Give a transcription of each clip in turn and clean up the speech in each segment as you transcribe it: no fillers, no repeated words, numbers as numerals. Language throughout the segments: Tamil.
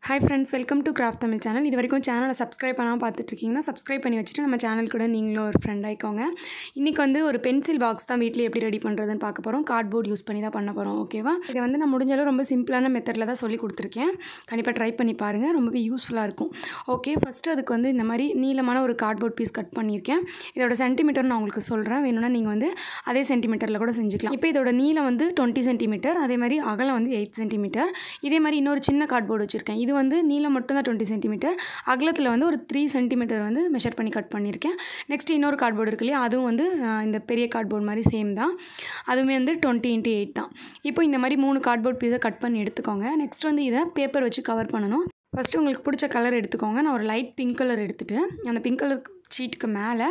Hi friends, welcome to Craft Tamil channel. இது வரைக்கும் சேனலை சப்ஸ்கிரைப் பண்ணாமல் பார்த்துட்டு இருக்கீங்கன்னா சப்ஸ்கிரைப் பண்ணி வச்சுட்டு நம்ம சேனல் கூட நீங்களும் ஒரு ஃப்ரெண்ட் ஆயிக்கோங்க. இன்றைக்கி வந்து ஒரு பென்சில் பாக்ஸ் தான் வீட்டில் எப்படி ரெடி பண்ணுறதுன்னு பார்க்க போகிறோம். கார்ட்போர்ட் யூஸ் பண்ணி தான் பண்ண போகிறோம். ஓகேவா? இதை வந்து நான் முடிஞ்சாலும் ரொம்ப சிம்பிளான மெத்தடில் தான் சொல்லி கொடுத்துருக்கேன். கண்டிப்பாக ட்ரை பண்ணி பாருங்கள், ரொம்பவே யூஸ்ஃபுல்லாக இருக்கும். ஓகே, ஃபஸ்ட்டு அதுக்கு வந்து இந்த மாதிரி நீளமான ஒரு கார்ட்போர்ட் பீஸ் கட் பண்ணியிருக்கேன். இதோட சென்டிமீட்டர் நான் உங்களுக்கு சொல்கிறேன், வேணும்னா நீங்கள் வந்து அதே சென்டிமீட்டரில் கூட செஞ்சுக்கலாம். இப்போ இதோட நீளம் வந்து 20 சென்டிமீட்டர், அதே மாதிரி அகலம் வந்து 8 சென்டிமீட்டர். இதே மாதிரி இன்னொரு சின்ன கார்ட்போர்டு வச்சுருக்கேன். இது வந்து நீளம் மட்டும் தான் 20 சென்டிமீட்டர், அகலத்தில் வந்து ஒரு 3 சென்டிமீட்டர் வந்து மெஷர் பண்ணி கட் பண்ணியிருக்கேன். நெக்ஸ்ட் இன்னொரு கார்ட்போர்டு இருக்கு இல்லையா, அதுவும் வந்து இந்த பெரிய கார்ட்போர்டு மாதிரி சேம் தான், அதுவுமே வந்து 20x8 தான். இப்போ இந்த மாதிரி 3 கார்ட்போர்ட் பீஸை கட் பண்ணி எடுத்துக்கோங்க. நெக்ஸ்ட் வந்து இதை பேப்பர் வச்சு கவர் பண்ணணும். ஃபஸ்ட்டு உங்களுக்கு பிடிச்ச கலர் எடுத்துக்கோங்க. நான் ஒரு லைட் பிங்க் கலர் எடுத்துகிட்டு அந்த பிங்க் கலர் ஷீட்டுக்கு மேலே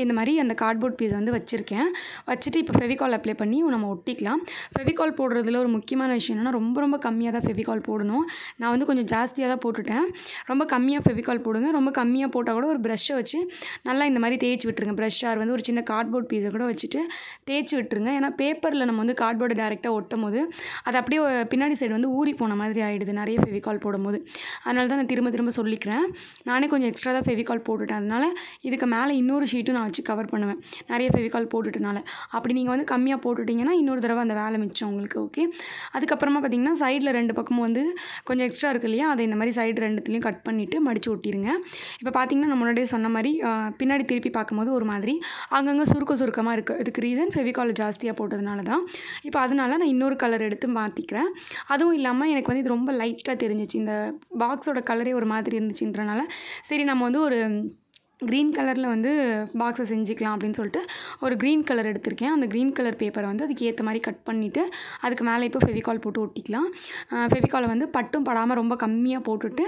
இந்த மாதிரி அந்த கார்ட்போர்ட் பீஸ் வந்து வச்சுருக்கேன். வச்சுட்டு இப்போ ஃபெவிகால் அப்ளை பண்ணி நம்ம ஒட்டிக்கலாம். ஃபெவிகால் போடுறதுல ஒரு முக்கியமான விஷயம் என்னென்னா, ரொம்ப கம்மியாக தான் ஃபெவிகால் போடணும். நான் வந்து கொஞ்சம் ஜாஸ்தியாக தான் போட்டுட்டேன். ரொம்ப கம்மியாக ஃபெவிகால் போடுங்க. ரொம்ப கம்மியாக போட்டால் கூட ஒரு ப்ரஷ்ஷை வச்சு நல்லா இந்த மாதிரி தேய்ச்சி விட்டுருங்க. ப்ரஷ்ஷார் வந்து ஒரு சின்ன கார்ட்போர்ட் பீஸை கூட வச்சுட்டு தேய்ச்சி விட்டுருங்க. ஏன்னா பேப்பரில் நம்ம வந்து கார்ட்போர்டை டேரெக்டாக ஒட்டும் போது அது அப்படியே பின்னாடி சைடு வந்து ஊறி போன மாதிரி ஆகிடுது நிறைய ஃபெவிகால் போடும்போது. அதனால தான் நான் திரும்ப சொல்லிக்கிறேன். நானே கொஞ்சம் எக்ஸ்ட்ரா தான் ஃபெவிகால் போட்டுட்டேன். அதனால் இதுக்கு மேலே இன்னொரு ஷீட்டும் நான் வச்சு கவர் பண்ணுவேன், நிறைய ஃபெவிகால் போட்டுட்டனால. அப்படி நீங்கள் வந்து கம்மியாக போட்டுட்டிங்கன்னா இன்னொரு தடவை அந்த வேலை மிச்சம் உங்களுக்கு. ஓகே, அதுக்கப்புறமா பார்த்திங்கன்னா சைடில் 2 பக்கமும் வந்து கொஞ்சம் எக்ஸ்ட்ரா இருக்கு இல்லையா, அதை இந்த மாதிரி சைடு 2த்துலேயும் கட் பண்ணிவிட்டு மடித்து ஒட்டிடுங்க. இப்போ பார்த்திங்கன்னா நான் முன்னாடியே சொன்ன மாதிரி பின்னாடி திருப்பி பார்க்கும்போது ஒரு மாதிரி அங்கங்கே சுருக்கமாக இருக்குது. இதுக்கு ரீசன் ஃபெவிகால் ஜாஸ்தியாக போட்டதுனால தான். இப்போ அதனால் நான் இன்னொரு கலர் எடுத்து மாற்றிக்கிறேன். அதுவும் இல்லாமல் எனக்கு வந்து இது ரொம்ப லைட்டாக தெரிஞ்சிச்சு, இந்த பாக்ஸோட கலரே ஒரு மாதிரி இருந்துச்சுன்றனால சரி நம்ம வந்து ஒரு க்ரீன் கலரில் வந்து பாக்ஸை செஞ்சுக்கலாம் அப்படின்னு சொல்லிட்டு ஒரு க்ரீன் கலர் எடுத்திருக்கேன். அந்த க்ரீன் கலர் பேப்பரை வந்து அதுக்கு ஏற்ற மாதிரி கட் பண்ணிவிட்டு அதுக்கு மேலே இப்போ ஃபெவிகால் போட்டு ஒட்டிக்கலாம். ஃபெவிகாலை வந்து பட்டும் படாமல் ரொம்ப கம்மியாக போட்டுட்டு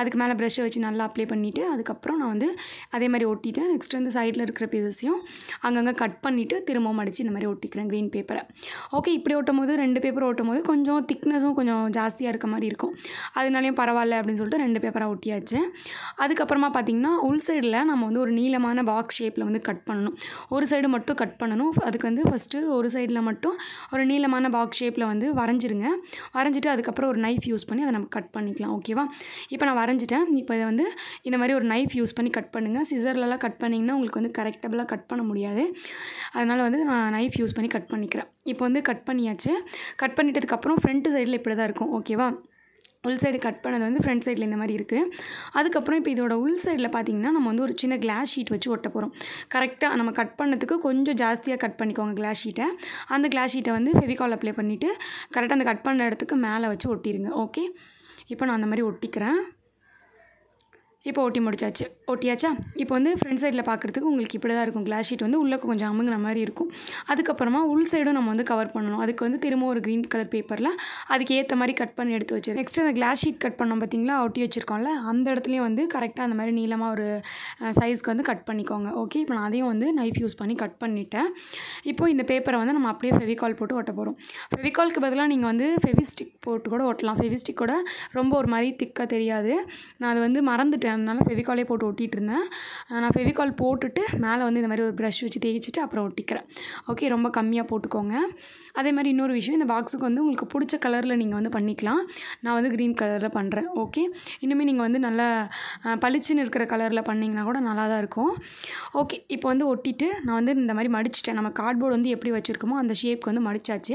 அதுக்கு மேலே ப்ரஷ்ஷை வச்சு நல்லா அப்ளை பண்ணிவிட்டு அதுக்கப்புறம் நான் வந்து அதே மாதிரி ஒட்டிட்டேன். நெக்ஸ்ட் வந்து சைடில் இருக்கிற பீஸஸையும் அங்கங்கே கட் பண்ணிவிட்டு திரும்பவும் மடித்து இந்த மாதிரி ஒட்டிக்கிறேன் க்ரீன் பேப்பரை. ஓகே, இப்படி ஒட்டும் போது 2 பேப்பர் ஒட்டும் போது கொஞ்சம் திக்னஸும் கொஞ்சம் ஜாஸ்தியாக இருக்க மாதிரி இருக்கும். அதனாலையும் பரவாயில்ல அப்படின்னு சொல்லிட்டு 2 பேப்பராக ஒட்டியாச்சு. அதுக்கப்புறமா பார்த்திங்கன்னா உள் சைடில் நம்ம வந்து ஒரு நீளமான பாக்ஸ் ஷேப்பில் வந்து கட் பண்ணணும். ஒரு சைடு மட்டும் கட் பண்ணணும். அதுக்கு வந்து ஃபஸ்ட்டு ஒரு சைடில் மட்டும் ஒரு நீளமான பாக்ஸ் ஷேப்பில் வந்து வரைஞ்சிருங்க. வரைஞ்சிட்டு அதுக்கப்புறம் ஒரு நைஃப் யூஸ் பண்ணி அதை நம்ம கட் பண்ணிக்கலாம். ஓகேவா? இப்போ நான் வரைஞ்சிட்டேன். இப்போ இதை வந்து இந்த மாதிரி ஒரு நைஃப் யூஸ் பண்ணி கட் பண்ணுங்கள். சிசர்லலாம் கட் பண்ணிங்கன்னா உங்களுக்கு வந்து கரெக்டபுளாக கட் பண்ண முடியாது. அதனால் வந்து நான் நைஃப் யூஸ் பண்ணி கட் பண்ணிக்கிறேன். இப்போ வந்து கட் பண்ணியாச்சு. கட் பண்ணிட்டதுக்கப்புறம் ஃப்ரண்ட் சைடில் இப்படி தான் இருக்கும். ஓகேவா? உள் சைடு கட் பண்ணது வந்து ஃப்ரண்ட் சைடில் இந்த மாதிரி இருக்குது. அதுக்கப்புறம் இப்போ இதோட உள் சைடில் பார்த்திங்கன்னா நம்ம வந்து ஒரு சின்ன கிளாஸ் ஷீட் வச்சு ஒட்ட போகிறோம். கரெக்டாக நம்ம கட் பண்ணதுக்கு கொஞ்சம் ஜாஸ்தியாக கட் பண்ணிக்கோங்க கிளாஸ் ஷீட்டை. அந்த கிளாஸ் ஷீட்டை வந்து ஃபெவிகால் அப்ளை பண்ணிவிட்டு கரெக்டாக அந்த கட் பண்ண இடத்துக்கு மேலே வச்சு ஒட்டிடுங்க. ஓகே, இப்போ நான் அந்த மாதிரி ஒட்டிக்கிறேன். இப்போ ஒட்டி முடிச்சாச்சு. ஒட்டியாச்சா? இப்போ வந்து ஃப்ரண்ட் சைடில் பார்க்குறதுக்கு உங்களுக்கு இப்படி தான் இருக்கும். கிளாஸ் ஷீட் வந்து உள்ளே கொஞ்சம் அமுங்கின மாதிரி இருக்கும். அதுக்கப்புறமா உள் சைடும் நம்ம வந்து கவர் பண்ணணும். அதுக்கு வந்து திரும்ப ஒரு க்ரீன் கலர் பேப்பரில் அதுக்கு ஏற்ற மாதிரி கட் பண்ணி எடுத்து வச்சு நெக்ஸ்ட் அந்த கிளாஸ் ஷீட் கட் பண்ணோம் பார்த்திங்களா, ஒட்டி வச்சுருக்கோம்ல, அந்த இடத்துலையும் வந்து கரெக்டாக அந்த மாதிரி நீளமாக ஒரு சைஸ்க்கு வந்து கட் பண்ணிக்கோங்க. ஓகே, இப்போ நான் அதையும் வந்து நைஃப் யூஸ் பண்ணி கட் பண்ணிவிட்டேன். இப்போது இந்த பேப்பரை வந்து நம்ம அப்படியே ஃபெவிகால் போட்டு ஒட்ட போகிறோம். ஃபெவிகாலுக்கு பதிலாக நீங்கள் வந்து ஃபெவிஸ்டிக் போட்டு கூட ஒட்டலாம். ஃபெவிஸ்டிக்கோட ரொம்ப ஒரு மாதிரி திக்காக தெரியாது. நான் அது வந்து மறந்துட்டேன், அதனால ஃபெவிகாலே போட்டு ஒட்டிகிட்டு இருந்தேன். நான் ஃபெவிகால் போட்டுட்டு மேலே வந்து இந்த மாதிரி ஒரு ப்ரஷ் வச்சு தேய்ச்சிட்டு அப்புறம் ஒட்டிக்கிறேன். ஓகே, ரொம்ப கம்மியாக போட்டுக்கோங்க. அதே மாதிரி இன்னொரு விஷயம், இந்த பாக்ஸுக்கு வந்து உங்களுக்கு பிடிச்ச கலரில் நீங்கள் வந்து பண்ணிக்கலாம். நான் வந்து க்ரீன் கலரில் பண்ணுறேன். ஓகே, இன்னுமே நீங்கள் வந்து நல்லா பளிச்சுன்னு இருக்கிற கலரில் பண்ணிங்கன்னா கூட நல்லா தான் இருக்கும். ஓகே, இப்போ வந்து ஒட்டிட்டு நான் வந்து இந்த மாதிரி மடிச்சிட்டேன். நம்ம கார்ட்போர்டு வந்து எப்படி வச்சுருக்கோமோ அந்த ஷேப்க்கு வந்து மடிச்சாச்சு.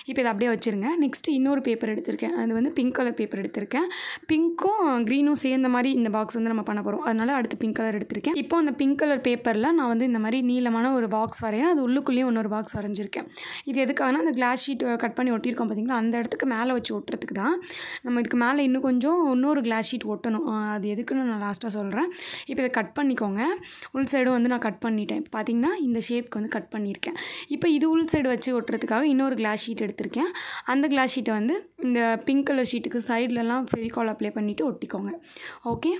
இப்போ இதை அப்படியே வச்சுருங்க. நெக்ஸ்ட்டு இன்னொரு பேப்பர் எடுத்திருக்கேன். அது வந்து பிங்க் கலர் பேப்பர் எடுத்திருக்கேன். பிங்க்கும் க்ரீனும் சேர்ந்த மாதிரி இந்த பாக்ஸ் வந்து நம்ம பண்ண போகிறோம். அதனால் அடுத்து பிங்க் கலர் எடுத்திருக்கேன். இப்போ அந்த பிங்க் கலர் பேப்பரில் நான் வந்து இந்த மாதிரி நீளமான ஒரு பாக்ஸ் வரையேன். அது உள்ளுக்குள்ளேயும் இன்னொரு பாக்ஸ் வரைஞ்சிருக்கேன். இது எதுக்காகனா அந்த கிளாஸ் ஷீட் கட் பண்ணி ஒட்டியிருக்கோம் பார்த்திங்களா, அந்த இடத்துக்கு மேலே வச்சு ஒட்டுறதுக்கு தான். நம்ம இதுக்கு மேலே இன்னும் கொஞ்சம் இன்னொரு கிளாஸ் ஷீட் ஒட்டணும். அது எதுக்குன்னு நான் லாஸ்ட்டாக சொல்கிறேன். இப்போ இதை கட் பண்ணிக்கோங்க. உள் சைடும் வந்து நான் கட் பண்ணிட்டேன். இப்போ பார்த்திங்கன்னா இந்த ஷேப்க்கு வந்து கட் பண்ணியிருக்கேன். இப்போ இது உள் சைடு வச்சு ஒட்டுறதுக்காக இன்னொரு கிளாஸ் ஷீட் எடுத்திருக்கேன். அந்த கிளாஸ் ஷீட்டை வந்து இந்த பிங்க் கலர் ஷீட்டுக்கு சைட்லலாம் ஃபெவிகால் அப்ளை பண்ணிவிட்டு ஒட்டிக்கோங்க. ஓகே,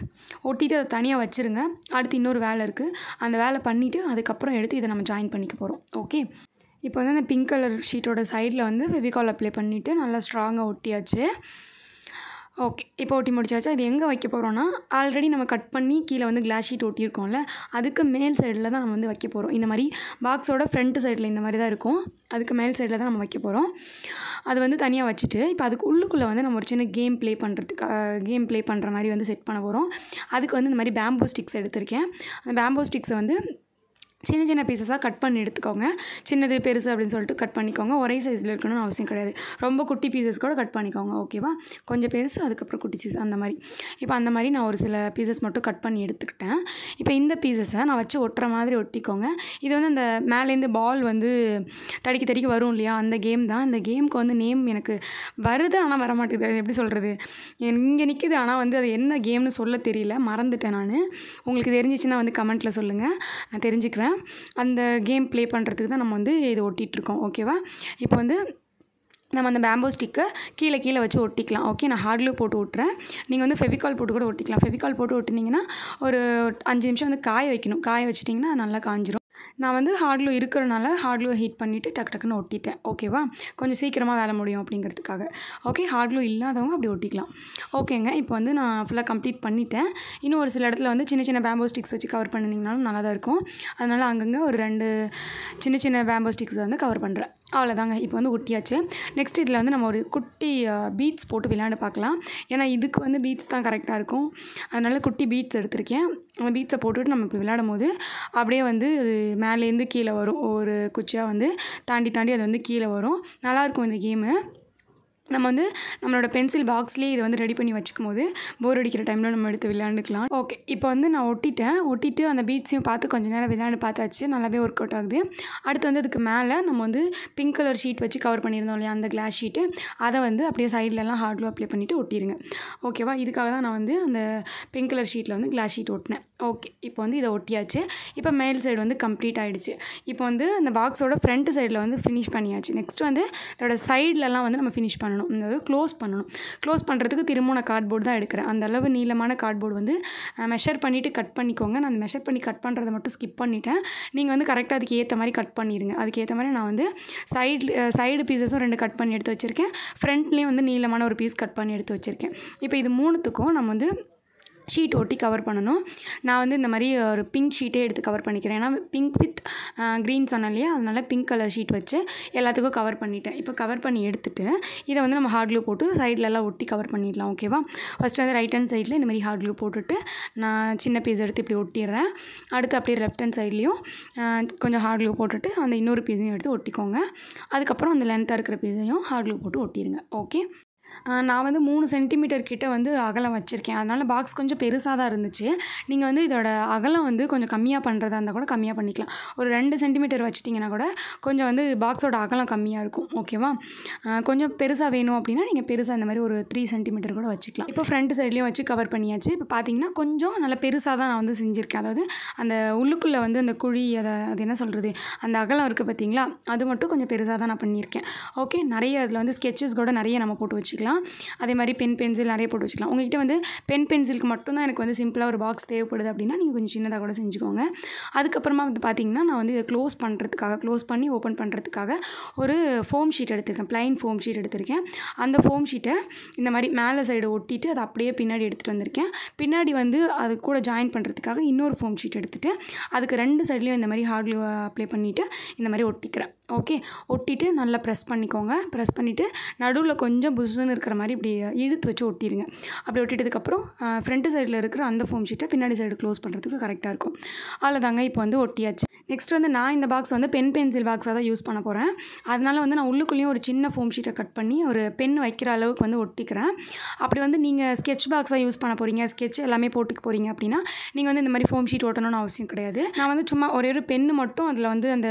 ஒட்டிட்டு அதை தனியாக வச்சுருங்க. அடுத்து இன்னொரு வேலை இருக்குது, அந்த வேலை பண்ணிவிட்டு அதுக்கப்புறம் எடுத்து இதை நம்ம ஜாயின் பண்ணிக்க போகிறோம். ஓகே, இப்போ வந்து அந்த பிங்க் கலர் ஷீட்டோட சைடில் வந்து ஃபெவிகால் அப்ளை பண்ணிவிட்டு நல்லா ஸ்ட்ராங்காக ஒட்டியாச்சு. ஓகே. இப்போ ஒட்டி முடிச்சாச்சு. அது எங்கே வைக்க போகிறோன்னா, ஆல்ரெடி நம்ம கட் பண்ணி கீழே வந்து கிளாஸ் ஷீட் ஒட்டியிருக்கோம்ல, அதுக்கு மேல் சைடில் தான் நம்ம வந்து வைக்க போகிறோம். இந்த மாதிரி பாக்ஸோட ஃப்ரண்ட் சைடில் இந்த மாதிரி தான் இருக்கும். அதுக்கு மேல் சைடில் தான் நம்ம வைக்க போகிறோம். அது வந்து தனியாக வச்சுட்டு, இப்போ அதுக்கு உள்ளுக்குள்ளே வந்து நம்ம ஒரு சின்ன கேம் ப்ளே பண்ணுற மாதிரி வந்து செட் பண்ண போகிறோம். அதுக்கு வந்து இந்த மாதிரி பேம்போ ஸ்டிக்ஸ் எடுத்திருக்கேன். அந்த பேம்போ ஸ்டிக்ஸை வந்து சின்ன சின்ன பீசஸாக கட் பண்ணி எடுத்துக்கோங்க. சின்னது பெருசு அப்படின்னு சொல்லிட்டு கட் பண்ணிக்கோங்க. ஒரே சைஸில் இருக்கணும்னு அவசியம் கிடையாது. ரொம்ப குட்டி பீசஸ் கூட கட் பண்ணிக்கோங்க. ஓகேவா? கொஞ்சம் பெருசு, அதுக்கப்புறம் குட்டி சீஸ் அந்த மாதிரி. இப்போ அந்த மாதிரி நான் ஒரு சில பீசஸ் மட்டும் கட் பண்ணி எடுத்துக்கிட்டேன். இப்போ இந்த பீசஸை நான் வச்சு ஒட்டுற மாதிரி ஒட்டிக்கோங்க. இது வந்து அந்த மேலேருந்து பால் வந்து தடிக்கி வரும் இல்லையா, அந்த கேம் தான். இந்த கேமுக்கு வந்து நேம் எனக்கு வருது, ஆனால் வர மாட்டேங்குது. அது எப்படி சொல்கிறது, இங்கே நிற்கிது, ஆனால் வந்து அது என்ன கேம்னு சொல்ல தெரியல, மறந்துட்டேன் நான். உங்களுக்கு தெரிஞ்சிச்சுன்னா வந்து கமெண்ட்டில் சொல்லுங்கள், நான் தெரிஞ்சுக்கிறேன். அந்த கேம் ப்ளே பண்ணுறதுக்கு தான் நம்ம வந்து இது ஒட்டிகிட்ருக்கோம். ஓகேவா? இப்போ வந்து நம்ம அந்த பேம்போ ஸ்டிக்கை கீழே வச்சு ஒட்டிக்கலாம். ஓகே, நான் ஹார்ட் க்ளூ போட்டு ஒட்டுறேன். நீங்கள் வந்து ஃபெவிகால் போட்டு கூட ஒட்டிக்கலாம். ஃபெவிகால் போட்டு ஒட்டினீங்கன்னா ஒரு 5 நிமிஷம் வந்து காய வைக்கணும். காய வச்சிட்டிங்கன்னா நல்லா காஞ்சிரும். நான் வந்து ஹார்ட் க்ளூ இருக்கிறனால ஹார்ட் க்ளூ ஹீட் பண்ணிவிட்டு டக்குன்னு ஒட்டிட்டேன். ஓகேவா? கொஞ்சம் சீக்கிரமாக வேலை முடியும் அப்படிங்கிறதுக்காக. ஓகே, ஹார்ட் க்ளூ இல்லாதவங்க அப்படி ஒட்டிக்கலாம். ஓகேங்க, இப்போ வந்து நான் ஃபுல்லாக கம்ப்ளீட் பண்ணிட்டேன். இன்னும் ஒரு சில இடத்துல வந்து சின்ன பேம்போ ஸ்டிக்ஸ் வச்சு கவர் பண்ணிங்கனாலும் நல்லா தான் இருக்கும். அதனால் அங்கங்கே ஒரு 2 சின்ன பேம்போ ஸ்டிக்ஸ் வந்து கவர் பண்ணுறேன். அவ்வளோதாங்க. இப்போ வந்து ஒட்டியாச்சு. நெக்ஸ்ட் இதில் வந்து நம்ம ஒரு குட்டி பீட்ஸ் போட்டு விளையாண்டு பார்க்கலாம். ஏன்னா இதுக்கு வந்து பீட்ஸ் தான் கரெக்டாக இருக்கும். அதனால் குட்டி பீட்ஸ் எடுத்திருக்கேன். அந்த பீட்ஸை போட்டுவிட்டு நம்ம இப்படி விளையாடும் போது அப்படியே வந்து மேலேருந்து கீழே வரும். ஒரு குச்சியாக வந்து தாண்டி அது வந்து கீழே வரும். நல்லாயிருக்கும் இந்த கேமு. நம்ம வந்து நம்மளோட பென்சில் பாக்ஸ்லேயே இதை வந்து ரெடி பண்ணி வச்சுக்கும் போது போர் அடிக்கிற டைமில் நம்ம எடுத்து விளையாண்டுக்கலாம். ஓகே, இப்போ வந்து நான் ஒட்டிட்டு அந்த பீட்ஸையும் பார்த்து கொஞ்சம் நேரம் விளையாண்டு பார்த்தாச்சு. நல்லாவே ஒர்க் அவுட் ஆகுது. அடுத்து வந்து அதுக்கு மேலே நம்ம வந்து பிங்க் கலர் ஷீட் வச்சு கவர் பண்ணியிருந்தோம் இல்லையா, அந்த கிளாஸ் ஷீட்டு, அதை வந்து அப்படியே சைட்லலாம் ஹார்ட் க்ளூ அப்ளை பண்ணிவிட்டு ஒட்டிடுங்க. ஓகேவா? இதுக்காக தான் நான் வந்து அந்த பிங்க் கலர் ஷீட்டில் வந்து கிளாஸ் ஷீட் ஒட்டினேன். ஓகே, இப்போ வந்து இதை ஒட்டியாச்சு. இப்போ மேல் சைடு வந்து கம்ப்ளீட் ஆகிடுச்சு. இப்போ வந்து அந்த பாக்ஸோட ஃப்ரண்ட் சைடில் வந்து ஃபினிஷ் பண்ணியாச்சு. நெக்ஸ்ட் வந்து அதோட சைட்லலாம் வந்து நம்ம ஃபினிஷ் பண்ணணும். அதாவது க்ளோஸ் பண்ணுறதுக்கு திரும்ப நான் கார்ட்போர்டு தான் எடுக்கிறேன். அந்த அளவு நீளமான கார்ட்போர்டு வந்து மெஷர் பண்ணிவிட்டு கட் பண்ணிக்கோங்க. நான் மெஷர் பண்ணி கட் பண்ணுறதை மட்டும் ஸ்கிப் பண்ணிட்டேன். நீங்கள் வந்து கரெக்டாக அதுக்கு ஏற்ற மாதிரி கட் பண்ணிடுங்க. அதுக்கேற்ற மாதிரி நான் வந்து சைடு பீசஸும் 2 கட் பண்ணி எடுத்து வச்சுருக்கேன். ஃப்ரண்ட்லேயும் வந்து நீளமான ஒரு பீஸ் கட் பண்ணி எடுத்து வச்சுருக்கேன். இப்போ இது 3த்துக்கும் நம்ம வந்து ஷீட் ஒட்டி கவர் பண்ணணும். நான் வந்து இந்த மாதிரி ஒரு பிங்க் ஷீட்டே எடுத்து கவர் பண்ணிக்கிறேன். ஏன்னா பிங்க் வித் க்ரீன் சொன்னேன் இல்லையா, அதனால் பிங்க் கலர் ஷீட் வச்சு எல்லாத்துக்கும் கவர் பண்ணிட்டேன். இப்போ கவர் பண்ணி எடுத்துகிட்டு இதை வந்து நம்ம ஹார்ட் க்ளூ போட்டு சைட்லலாம் ஒட்டி கவர் பண்ணிடலாம். ஓகேவா? ஃபஸ்ட்டு வந்து ரைட் ஹேண்ட் சைடில் இந்த மாதிரி ஹார்ட் க்ளூ போட்டுட்டு நான் சின்ன பீஸ் எடுத்து இப்படி ஒட்டிடுறேன். அடுத்து அப்படியே லெஃப்ட் ஹேண்ட் சைட்லேயும் கொஞ்சம் ஹார்ட் க்ளூ போட்டுட்டு அந்த இன்னொரு பீஸையும் எடுத்து ஒட்டிக்கோங்க. அதுக்கப்புறம் அந்த லென்த்தாக இருக்கிற பீஸையும் ஹார்ட் க்ளூ போட்டு ஒட்டிடுங்க. ஓகே, நான் வந்து 3 சென்டிமீட்டர் கிட்ட வந்து அகலம் வச்சுருக்கேன். அதனால் பாக்ஸ் கொஞ்சம் பெருசாக தான் இருந்துச்சு. நீங்கள் வந்து இதோட அகலம் வந்து கொஞ்சம் கம்மியாக பண்ணுறதா இருந்தால் கூட கம்மியாக பண்ணிக்கலாம். ஒரு 2 சென்டிமீட்டர் வச்சிட்டிங்கன்னா கூட கொஞ்சம் வந்து பாக்ஸோட அகலம் கம்மியாக இருக்கும். ஓகேவா? கொஞ்சம் பெருசாக வேணும் அப்படின்னா நீங்கள் பெருசாக இந்த மாதிரி ஒரு 3 சென்டிமீட்டர் கூட வச்சுக்கலாம். இப்போ ஃப்ரண்ட் சைட்லேயும் வச்சு கவர் பண்ணியாச்சு. இப்போ பார்த்தீங்கன்னா கொஞ்சம் நல்லா பெருசாக தான் நான் வந்து செஞ்சுருக்கேன். அதாவது அந்த உள்ளுக்குள்ளே வந்து அந்த குழி அது என்ன சொல்கிறது, அந்த அகலம் இருக்குது பார்த்தீங்களா, அது மட்டும் கொஞ்சம் பெருசாக தான் நான் பண்ணியிருக்கேன். ஓகே, நிறைய அதில் வந்து ஸ்கெச்சஸ் கூட நிறைய நம்ம போட்டு வச்சுக்கலாம். அதே மாதிரி பென்சில் நிறைய போட்டு வச்சுக்கலாம். உங்கள்கிட்ட வந்து பென்சிலுக்கு மட்டும்தான் எனக்கு வந்து சிம்பிளாக ஒரு பாக்ஸ் தேவைப்படுது அப்படின்னா நீங்கள் கொஞ்சம் சின்னதாக கூட செஞ்சுக்கோங்க. அதுக்கப்புறமா வந்து பார்த்திங்கன்னா நான் வந்து இதை க்ளோஸ் பண்ணி ஓப்பன் பண்ணுறதுக்காக ஒரு ஃபோம் ஷீட் எடுத்திருக்கேன். ப்ளைன் ஃபோம் ஷீட் எடுத்திருக்கேன். அந்த ஃபோம் ஷீட்டை இந்த மாதிரி மேலே சைடு ஒட்டிட்டு அதை அப்படியே பின்னாடி எடுத்துகிட்டு வந்திருக்கேன். பின்னாடி வந்து அது கூட ஜாயின் பண்ணுறதுக்காக இன்னொரு ஃபோம் ஷீட் எடுத்துகிட்டு அதுக்கு 2 சைட்லேயும் இந்த மாதிரி ஹார்ட் க்ளூ அப்ளை பண்ணிவிட்டு இந்த மாதிரி ஒட்டிக்கிறேன். ஓகே, ஒட்டிட்டு நல்லா ப்ரெஸ் பண்ணிக்கோங்க. ப்ரெஸ் பண்ணிவிட்டு நடுவில் கொஞ்சம் புஷ்ஷுன்னு இருக்கிற மாதிரி இப்படி இழுத்து வச்சு ஒட்டிடுங்க. அப்படி ஒட்டிட்டதுக்கப்புறம் ஃப்ரண்ட் சைடில் இருக்கிற அந்த ஃபோம் ஷீட்டை பின்னாடி சைடு க்ளோஸ் பண்ணுறதுக்கு கரெக்டாக இருக்கும். அவ்வளோதாங்க, இப்போ வந்து ஒட்டியாச்சு. நெக்ஸ்ட் வந்து நான் இந்த பாக்ஸ் வந்து பென்சில் பாக்ஸாக தான் யூஸ் பண்ண போகிறேன். அதனால் வந்து நான் உள்ளுக்குள்ளேயும் ஒரு சின்ன ஃபோம் ஷீட்டை கட் பண்ணி ஒரு பென் வைக்கிற அளவுக்கு வந்து ஒட்டிக்கிறேன். அப்படி வந்து நீங்கள் ஸ்கெட்ச் பாக்ஸாக யூஸ் பண்ண போகிறீங்க, ஸ்கெட்ச் எல்லாமே போட்டுக்க போகிறீங்க அப்படின்னா நீங்கள் வந்து இந்த மாதிரி ஃபோம் ஷீட் ஒட்டணும்னு அவசியம் கிடையாது. நான் வந்து சும்மா ஒரே ஒரு பென்னு மட்டும் அதில் வந்து அந்த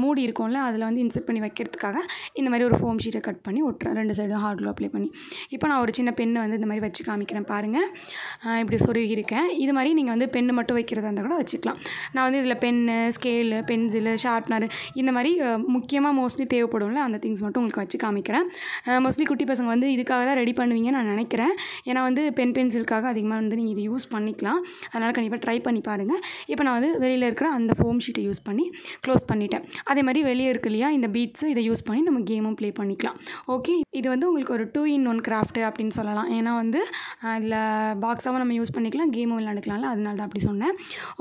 மூடி இருக்கும்ல அதில் வந்து இன்செர்ட் பண்ணி வைக்கிறதுக்காக இந்த மாதிரி ஒரு ஃபோம் ஷீட்டை கட் பண்ணி ஒட்டுறேன். 2 சைடும் ஹார்ட் க்ளூ அப்ளை பண்ணி. இப்போ நான் ஒரு சின்ன பெண்ணை வந்து இந்த மாதிரி வச்சு காமிக்கிறேன் பாருங்கள். இப்படி சொருகி இருக்கேன். இது மாதிரி நீங்கள் வந்து பென்னு மட்டும் வைக்கிறதா இருந்தால் கூட வச்சுக்கலாம். நான் வந்து இதில் பென்னு, ஸ்கேலு, பென்சிலு, ஷார்ப்னரு இந்த மாதிரி முக்கியமாக மோஸ்ட்லி தேவைப்படும்ல அந்த திங்ஸ் மட்டும் உங்களுக்கு வச்சு காமிக்கிறேன். மோஸ்ட்லி குட்டி பசங்க வந்து இதுக்காக தான் ரெடி பண்ணுவீங்கன்னு நான் நினைக்கிறேன். ஏன்னா வந்து பென்சிலுக்காக அதிகமாக வந்து நீங்கள் இது யூஸ் பண்ணிக்கலாம். அதனால் கண்டிப்பாக ட்ரை பண்ணி பாருங்கள். இப்போ நான் வந்து வெளியில் இருக்கிற அந்த ஃபோம் ஷீட்டை யூஸ் பண்ணி க்ளோஸ் பண்ணிட்டேன். அதே மாதிரி வெளியே இருக்கு இல்லையா இந்த பீட்ஸு, இதை யூஸ் பண்ணி நம்ம கேமும் ப்ளே பண்ணிக்கலாம். ஓகே, இது வந்து உங்களுக்கு ஒரு 2-in-1 கிராஃப்ட்டு அப்படின்னு சொல்லலாம். ஏன்னா வந்து இதில் பாக்ஸாகவும் நம்ம யூஸ் பண்ணிக்கலாம், கேமும் விளையாண்டுக்கலாம்ல, அதனால தான் அப்படி சொன்னேன்.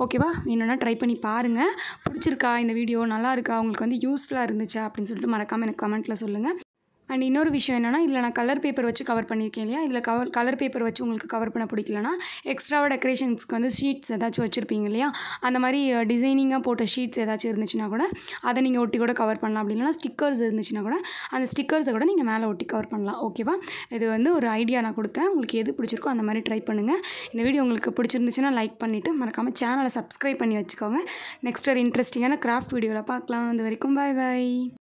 ஓகேவா, என்னென்னா ட்ரை பண்ணி பாருங்கள். பிடிச்சிருக்கா இந்த வீடியோ, நல்லா இருக்கா, உங்களுக்கு வந்து யூஸ்ஃபுல்லாக இருந்துச்சா அப்படின்னு சொல்லிட்டு மறக்காமல் எனக்கு கமெண்ட்டில் சொல்லுங்கள். அண்ட் இன்னொரு விஷயம் என்னென்னா, இதில் நான் கலர் பேப்பர் வச்சு கவர் பண்ணியிருக்கேன் இல்லையா, இதில் கலர் பேப்பர் வச்சு உங்களுக்கு கவர் பண்ண பிடிக்கலனா எக்ஸ்ட்ராவாக டெக்கரேஷன்ஸ்க்கு வந்து ஷீட்ஸ் ஏதாச்சும் வச்சுருப்பீங்க இல்லையா, அந்த மாதிரி டிசைனிங்காக போட்ட ஷீட்ஸ் ஏதாச்சும் இருந்துச்சுன்னா கூட அதை நீங்கள் ஒட்டி கூட கவர் பண்ணலாம். அப்படி இல்லைனா ஸ்டிக்கர்ஸ் இருந்துச்சுன்னா கூட அந்த ஸ்டிக்கர்ஸை கூட நீங்கள் மேலே ஒட்டி கவர் பண்ணலாம். ஓகேவா, இது வந்து ஒரு ஐடியா நான் கொடுத்தேன். உங்களுக்கு எது பிடிச்சிருக்கோ அந்த மாதிரி ட்ரை பண்ணுங்கள். இந்த வீடியோ உங்களுக்கு பிடிச்சிருந்துச்சுன்னா லைக் பண்ணிவிட்டு மறக்காமல் சேனலை சப்ஸ்கிரைப் பண்ணி வச்சுக்கோங்க. நெக்ஸ்ட் ஒரு இன்ட்ரெஸ்டிங்கான கிராஃப்ட் வீடியோவில் பார்க்கலாம். அது வரைக்கும் பாய் பாய்.